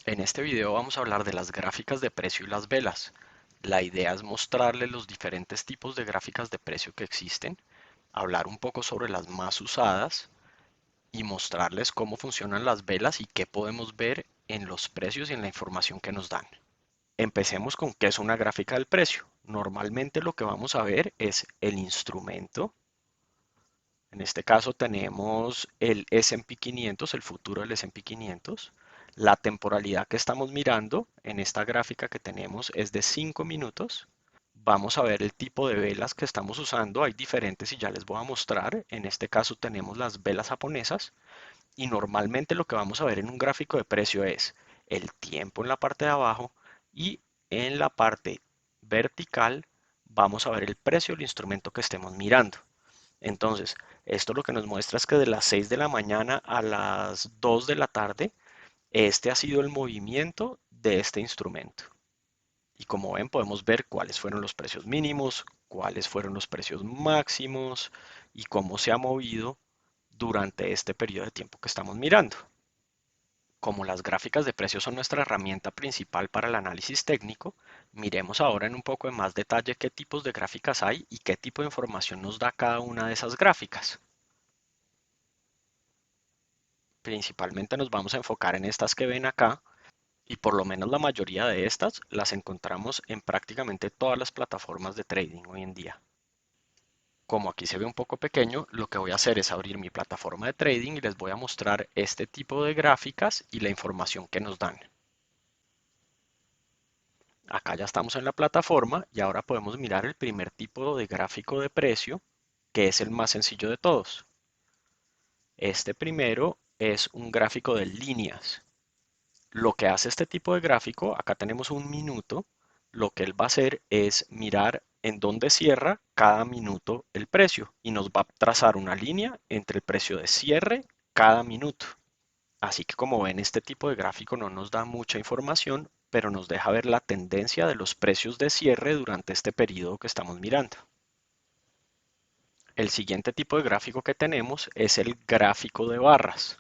En este video vamos a hablar de las gráficas de precio y las velas. La idea es mostrarles los diferentes tipos de gráficas de precio que existen, hablar un poco sobre las más usadas y mostrarles cómo funcionan las velas y qué podemos ver en los precios y en la información que nos dan. Empecemos con qué es una gráfica del precio. Normalmente lo que vamos a ver es el instrumento. En este caso tenemos el S&P 500, el futuro del S&P 500. La temporalidad que estamos mirando en esta gráfica que tenemos es de 5 minutos. Vamos a ver el tipo de velas que estamos usando. Hay diferentes y ya les voy a mostrar. En este caso tenemos las velas japonesas y normalmente lo que vamos a ver en un gráfico de precio es el tiempo en la parte de abajo y en la parte vertical vamos a ver el precio del instrumento que estemos mirando. Entonces, esto lo que nos muestra es que de las 6 de la mañana a las 2 de la tarde, este ha sido el movimiento de este instrumento. Y como ven, podemos ver cuáles fueron los precios mínimos, cuáles fueron los precios máximos y cómo se ha movido durante este periodo de tiempo que estamos mirando. Como las gráficas de precios son nuestra herramienta principal para el análisis técnico, miremos ahora en un poco de más detalle qué tipos de gráficas hay y qué tipo de información nos da cada una de esas gráficas. Principalmente nos vamos a enfocar en estas que ven acá y por lo menos la mayoría de estas las encontramos en prácticamente todas las plataformas de trading hoy en día. Como aquí se ve un poco pequeño, lo que voy a hacer es abrir mi plataforma de trading y les voy a mostrar este tipo de gráficas y la información que nos dan. Acá ya estamos en la plataforma y ahora podemos mirar el primer tipo de gráfico de precio, que es el más sencillo de todos. Este primero es un gráfico de líneas. Lo que hace este tipo de gráfico, acá tenemos un minuto, lo que él va a hacer es mirar en dónde cierra cada minuto el precio y nos va a trazar una línea entre el precio de cierre cada minuto. Así que como ven, este tipo de gráfico no nos da mucha información, pero nos deja ver la tendencia de los precios de cierre durante este periodo que estamos mirando. El siguiente tipo de gráfico que tenemos es el gráfico de barras,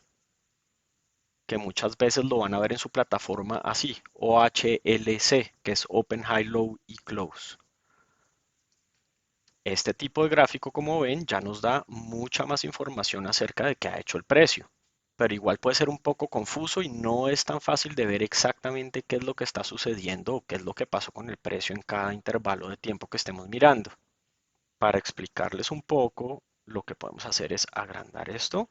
que muchas veces lo van a ver en su plataforma así, OHLC, que es Open, High, Low y Close. Este tipo de gráfico, como ven, ya nos da mucha más información acerca de qué ha hecho el precio, pero igual puede ser un poco confuso y no es tan fácil de ver exactamente qué es lo que está sucediendo o qué es lo que pasó con el precio en cada intervalo de tiempo que estemos mirando. Para explicarles un poco, lo que podemos hacer es agrandar esto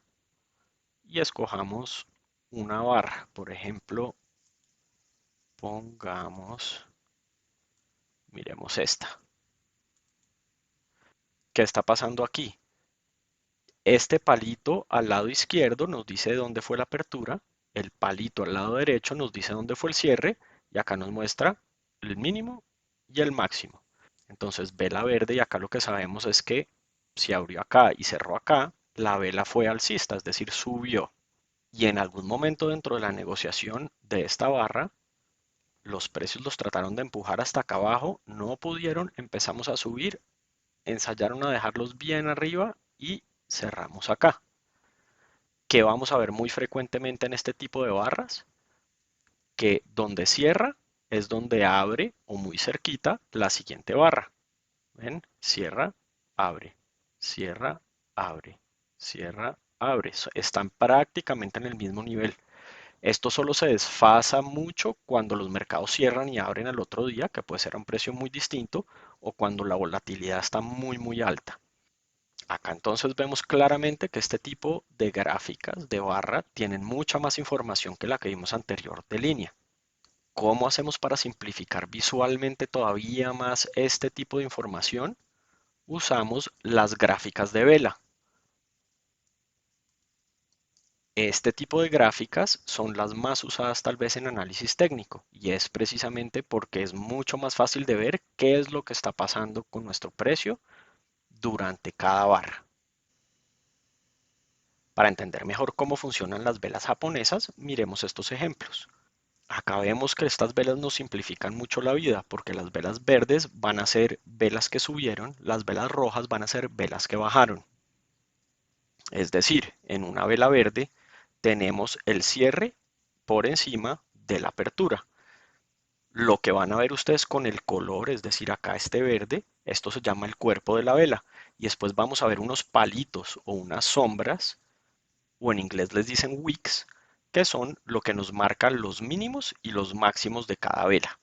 y escojamos una barra. Por ejemplo, pongamos, miremos esta. ¿Qué está pasando aquí? Este palito al lado izquierdo nos dice dónde fue la apertura, el palito al lado derecho nos dice dónde fue el cierre y acá nos muestra el mínimo y el máximo. Entonces vela verde y acá lo que sabemos es que si abrió acá y cerró acá, la vela fue alcista, es decir, subió. Y en algún momento dentro de la negociación de esta barra, los precios los trataron de empujar hasta acá abajo, no pudieron, empezamos a subir, ensayaron a dejarlos bien arriba y cerramos acá. ¿Qué vamos a ver muy frecuentemente en este tipo de barras? Que donde cierra es donde abre o muy cerquita la siguiente barra. ¿Ven? Cierra, abre, cierra, abre, cierra, abre. Están prácticamente en el mismo nivel. Esto solo se desfasa mucho cuando los mercados cierran y abren al otro día, que puede ser a un precio muy distinto, o cuando la volatilidad está muy alta. Acá entonces vemos claramente que este tipo de gráficas de barra tienen mucha más información que la que vimos anterior de línea. ¿Cómo hacemos para simplificar visualmente todavía más este tipo de información? Usamos las gráficas de vela. Este tipo de gráficas son las más usadas tal vez en análisis técnico y es precisamente porque es mucho más fácil de ver qué es lo que está pasando con nuestro precio durante cada barra. Para entender mejor cómo funcionan las velas japonesas, miremos estos ejemplos. Acá vemos que estas velas nos simplifican mucho la vida porque las velas verdes van a ser velas que subieron, las velas rojas van a ser velas que bajaron. Es decir, en una vela verde tenemos el cierre por encima de la apertura. Lo que van a ver ustedes con el color, es decir, acá este verde, esto se llama el cuerpo de la vela. Y después vamos a ver unos palitos o unas sombras, o en inglés les dicen wicks, que son lo que nos marca los mínimos y los máximos de cada vela.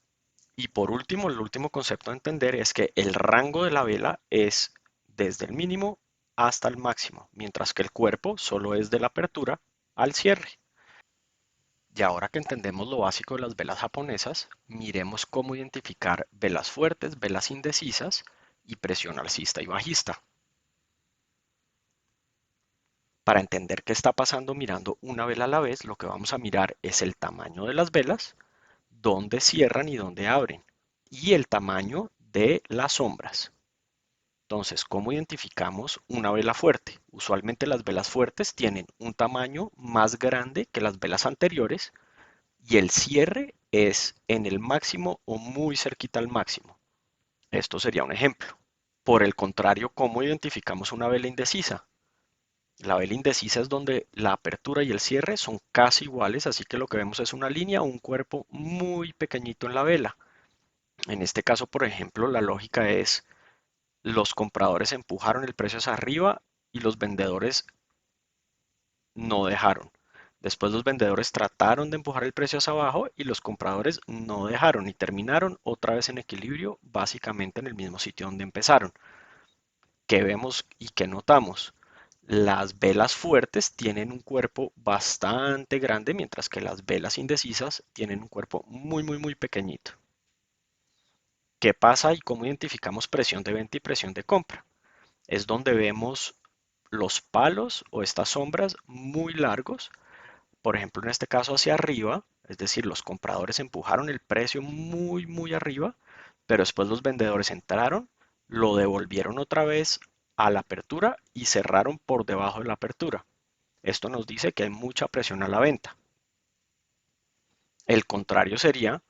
Y por último, el último concepto a entender es que el rango de la vela es desde el mínimo hasta el máximo, mientras que el cuerpo solo es de la apertura al cierre. Y ahora que entendemos lo básico de las velas japonesas, miremos cómo identificar velas fuertes, velas indecisas y presión alcista y bajista. Para entender qué está pasando mirando una vela a la vez, lo que vamos a mirar es el tamaño de las velas, dónde cierran y dónde abren, y el tamaño de las sombras. Entonces, ¿cómo identificamos una vela fuerte? Usualmente las velas fuertes tienen un tamaño más grande que las velas anteriores y el cierre es en el máximo o muy cerquita al máximo. Esto sería un ejemplo. Por el contrario, ¿cómo identificamos una vela indecisa? La vela indecisa es donde la apertura y el cierre son casi iguales, así que lo que vemos es una línea o un cuerpo muy pequeñito en la vela. En este caso, por ejemplo, la lógica es los compradores empujaron el precio hacia arriba y los vendedores no dejaron. Después los vendedores trataron de empujar el precio hacia abajo y los compradores no dejaron y terminaron otra vez en equilibrio, básicamente en el mismo sitio donde empezaron. ¿Qué vemos y qué notamos? Las velas fuertes tienen un cuerpo bastante grande, mientras que las velas indecisas tienen un cuerpo muy pequeñito. ¿Qué pasa y cómo identificamos presión de venta y presión de compra? Es donde vemos los palos o estas sombras muy largos, por ejemplo en este caso hacia arriba, es decir, los compradores empujaron el precio muy arriba, pero después los vendedores entraron, lo devolvieron otra vez a la apertura y cerraron por debajo de la apertura. Esto nos dice que hay mucha presión a la venta. El contrario sería,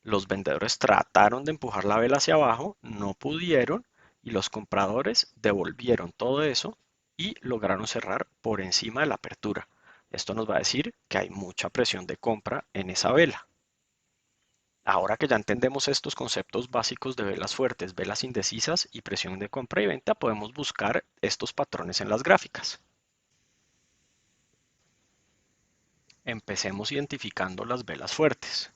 los vendedores trataron de empujar la vela hacia abajo, no pudieron y los compradores devolvieron todo eso y lograron cerrar por encima de la apertura. Esto nos va a decir que hay mucha presión de compra en esa vela. Ahora que ya entendemos estos conceptos básicos de velas fuertes, velas indecisas y presión de compra y venta, podemos buscar estos patrones en las gráficas. Empecemos identificando las velas fuertes.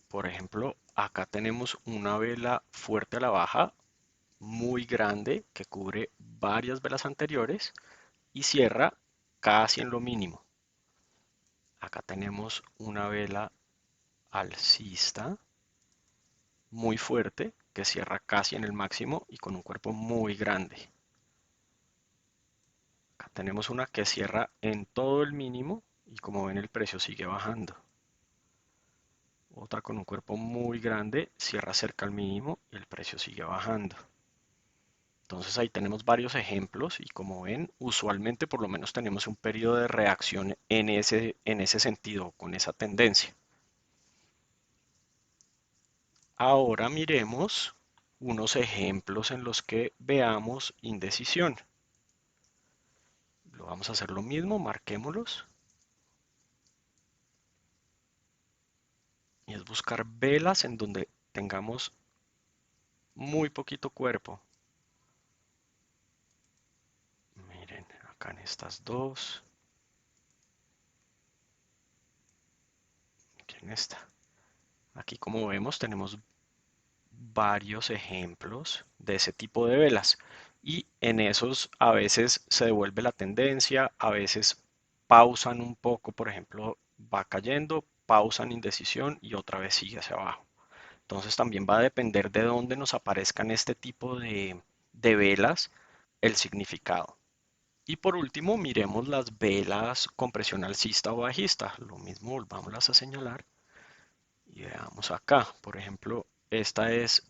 Por ejemplo, acá tenemos una vela fuerte a la baja muy grande que cubre varias velas anteriores y cierra casi en lo mínimo. Acá tenemos una vela alcista muy fuerte que cierra casi en el máximo y con un cuerpo muy grande. Acá tenemos una que cierra en todo el mínimo y como ven el precio sigue bajando. Otra con un cuerpo muy grande cierra cerca al mínimo y el precio sigue bajando. Entonces ahí tenemos varios ejemplos y como ven, usualmente por lo menos tenemos un periodo de reacción en ese sentido, con esa tendencia. Ahora miremos unos ejemplos en los que veamos indecisión. Lo vamos a hacer lo mismo, marquémoslos. Y es buscar velas en donde tengamos muy poquito cuerpo. Miren, acá en estas dos. Aquí en esta. Aquí como vemos tenemos varios ejemplos de ese tipo de velas y en esos a veces se devuelve la tendencia, a veces pausan un poco, por ejemplo, va cayendo, pausan indecisión y otra vez sigue hacia abajo. Entonces también va a depender de dónde nos aparezcan este tipo de velas, el significado. Y por último, miremos las velas con presión alcista o bajista. Lo mismo, volvámoslas a señalar y veamos acá. Por ejemplo, esta es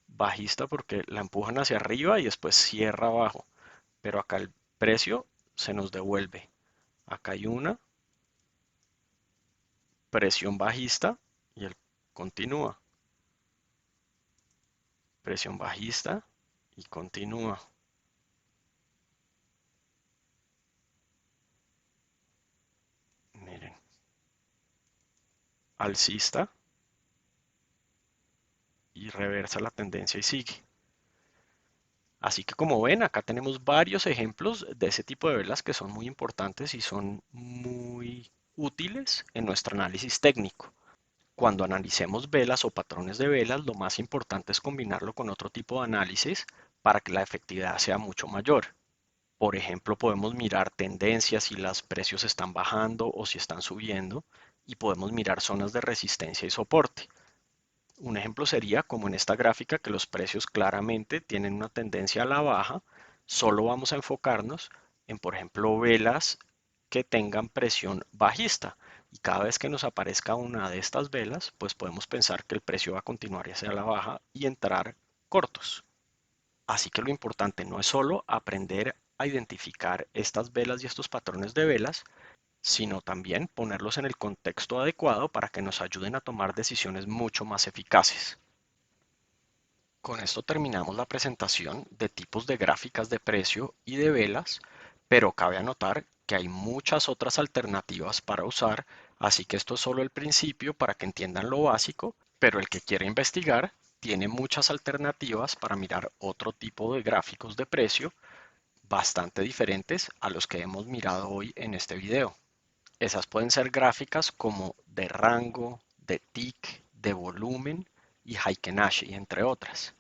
bajista porque la empujan hacia arriba y después cierra abajo. Pero acá el precio se nos devuelve. Acá hay una presión bajista y el continúa. Presión bajista y continúa. alcista y reversa la tendencia y sigue. Así que como ven, acá tenemos varios ejemplos de ese tipo de velas que son muy importantes y son muy útiles en nuestro análisis técnico. Cuando analicemos velas o patrones de velas, lo más importante es combinarlo con otro tipo de análisis para que la efectividad sea mucho mayor. Por ejemplo, podemos mirar tendencias si los precios están bajando o si están subiendo y podemos mirar zonas de resistencia y soporte. Un ejemplo sería como en esta gráfica que los precios claramente tienen una tendencia a la baja. Solo vamos a enfocarnos en, por ejemplo, velas que tengan presión bajista. Y cada vez que nos aparezca una de estas velas, pues podemos pensar que el precio va a continuar hacia la baja y entrar cortos. Así que lo importante no es solo aprender a identificar estas velas y estos patrones de velas, sino también ponerlos en el contexto adecuado para que nos ayuden a tomar decisiones mucho más eficaces. Con esto terminamos la presentación de tipos de gráficas de precio y de velas, pero cabe anotar que hay muchas otras alternativas para usar, así que esto es solo el principio para que entiendan lo básico, pero el que quiera investigar tiene muchas alternativas para mirar otro tipo de gráficos de precio bastante diferentes a los que hemos mirado hoy en este video. Esas pueden ser gráficas como de rango, de tick, de volumen y Heikin-Ashi, entre otras.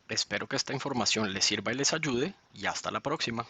Espero que esta información les sirva y les ayude y hasta la próxima.